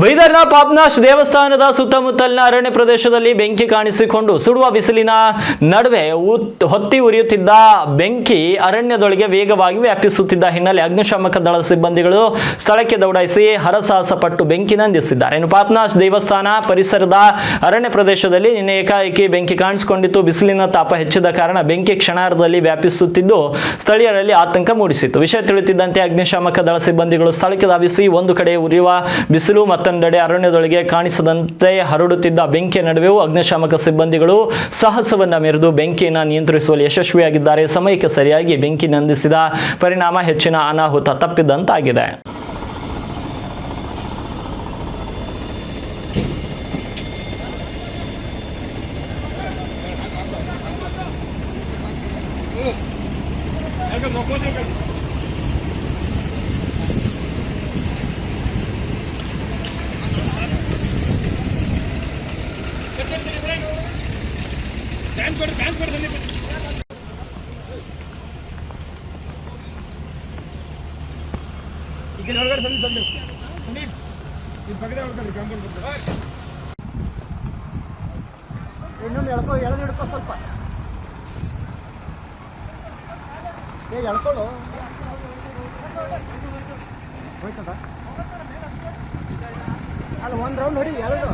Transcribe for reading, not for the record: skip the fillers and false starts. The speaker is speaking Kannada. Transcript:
ಬೀದರ್ನ ಪಾಪ್ನಾಶ್ ದೇವಸ್ಥಾನದ ಸುತ್ತಮುತ್ತಲಿನ ಅರಣ್ಯ ಪ್ರದೇಶದಲ್ಲಿ ಬೆಂಕಿ ಕಾಣಿಸಿಕೊಂಡು ಸುಡುವ ಬಿಸಿಲಿನ ನಡುವೆ ಹೊತ್ತಿ ಉರಿಯುತ್ತಿದ್ದ ಬೆಂಕಿ ಅರಣ್ಯದೊಳಗೆ ವೇಗವಾಗಿ ವ್ಯಾಪಿಸುತ್ತಿದ್ದ ಹಿನ್ನೆಲೆ ಅಗ್ನಿಶಾಮಕ ದಳದ ಸಿಬ್ಬಂದಿಗಳು ಸ್ಥಳಕ್ಕೆ ದೌಡಾಯಿಸಿ ಹರಸಾಹಸ ಪಟ್ಟು ಬೆಂಕಿ ನಂದಿಸಿದ್ದಾರೆ. ಇನ್ನು ಪಾಪ್ನಾಶ್ ದೇವಸ್ಥಾನ ಪರಿಸರದ ಅರಣ್ಯ ಪ್ರದೇಶದಲ್ಲಿ ನಿನ್ನೆ ಏಕಾಏಕಿ ಬೆಂಕಿ ಕಾಣಿಸಿಕೊಂಡಿತ್ತು. ಬಿಸಿಲಿನ ತಾಪ ಹೆಚ್ಚಿದ ಕಾರಣ ಬೆಂಕಿ ಕ್ಷಣಾರ್ಧದಲ್ಲಿ ವ್ಯಾಪಿಸುತ್ತಿದ್ದು ಸ್ಥಳೀಯರಲ್ಲಿ ಆತಂಕ ಮೂಡಿಸಿತ್ತು. ವಿಷಯ ತಿಳಿಯುತ್ತಿದ್ದಂತೆ ಅಗ್ನಿಶಾಮಕ ದಳ ಸಿಬ್ಬಂದಿಗಳು ಸ್ಥಳಕ್ಕೆ ಧಾವಿಸಿ ಒಂದು ಕಡೆ ಉರಿಯುವ ಬಿಸಿಲು ಮತ್ತೊಂದೆಡೆ ಅರಣ್ಯದೊಳಗೆ ಕಾಣಿಸದಂತೆ ಹರಡುತ್ತಿದ್ದ ಬೆಂಕಿಯ ನಡುವೆಯೂ ಅಗ್ನಿಶಾಮಕ ಸಿಬ್ಬಂದಿಗಳು ಸಾಹಸವನ್ನ ಮೆರೆದು ಬೆಂಕಿಯನ್ನು ನಿಯಂತ್ರಿಸುವಲ್ಲಿ ಯಶಸ್ವಿಯಾಗಿದ್ದಾರೆ. ಸಮಯಕ್ಕೆ ಸರಿಯಾಗಿ ಬೆಂಕಿ ನಂದಿಸಿದ ಪರಿಣಾಮ ಹೆಚ್ಚಿನ ಅನಾಹುತ ತಪ್ಪಿದಂತಾಗಿದೆ. ಇನ್ನೊಂದು ಎಳ್ಕೊ ಸ್ವಲ್ಪ ಎಳ್ಕೊಳ್ಳು ಹೋಯ್ತದ ಅಲ್ಲ ಒಂದು ರೌಂಡ್ ಹೊಡಿ ಎರಡು